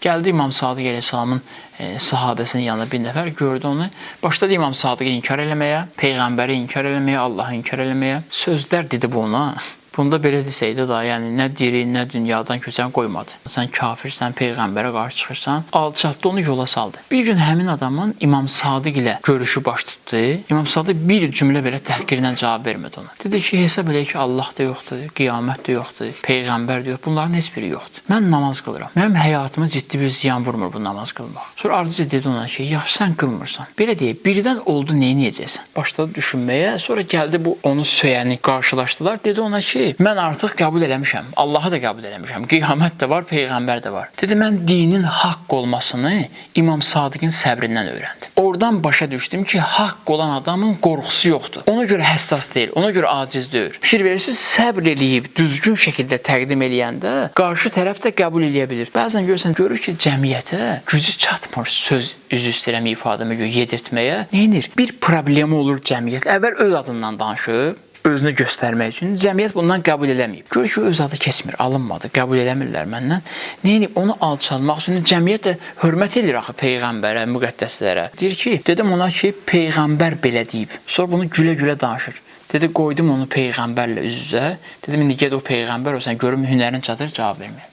Gəldi İmam Sadiq əleyhissalamın sahabəsinin yanına bir nəfər gördü onu. Başladı İmam Sadiqi inkar eləməyə, Peyğəmbəri inkar eləməyə, Allahı inkar eləməyə. Sözlər dedi bu ona. Bunda belə desəydi da, yəni nə diri, nə dünyadan köçən qoymadı. Sən kafirsən, Peyğəmbərə qarşı çıxırsan, alçatdı, onu yola saldı. Bir gün həmin adamın İmam Sadiq ilə görüşü baş tutdu. İmam Sadiq bir cümlə belə təhqirlə cavab vermədi ona. Dedi ki, hesab elə ki, Allah da yoxdur, qiyamət də yoxdur, Peyğəmbər də yoxdur, bunların heç biri yoxdur. Mən namaz qılıram. Mənim həyatıma ciddi bir ziyan vurmur bu namaz qılmaq. Sonra ardıcı dedi ona ki, yaxşı sən qılmırsan. Belə deyək, birdən oldu, neyniyəcəksən? Başladı düşünməyə, sonra gəldi bu onu söyəni qarşılaşdılar. Dedi ona ki, mən artıq qəbul eləmişəm. Allahı da qəbul eləmişəm. Qiyamət də var, Peyğəmbər də var. Dedi, mən dinin haqq olmasını İmam Sadiqin səbrindən öyrəndim. Oradan başa düşdüm ki, haqq olan adamın qorxusu yoxdur. Ona görə həssas deyil, ona görə aciz deyil. Fikir verirsiniz, səbr eləyib, düzgün şəkildə təqdim eləyəndə qarşı tərəf də qəbul eləyə bilir. Bəzən görür ki, cəmiyyətə gücü çatmır söz üzü istəyirəm ifadəmə görə yedirtməyə. Neynir? Bir problemi olur cəmiyyət. Əvvəl öz adından danışıb, özünü göstərmək üçün cəmiyyət bundan qəbul eləməyib. Görür ki, öz adı keçmir, alınmadı, qəbul eləmirlər məndən. Neyinib? Onu alçalmaq üçün cəmiyyət də hörmət edir axı Peyğəmbərə, müqəddəslərə. Deyir ki, dedim ona ki, Peyğəmbər belə deyib. Sonra bunu gülə-gülə danışır. Dedi, qoydum onu Peyğəmbərlə üz-üzə. Dedim, indi ged o Peyğəmbər olsan, görüm hünərin çatır, cavab verməyəm.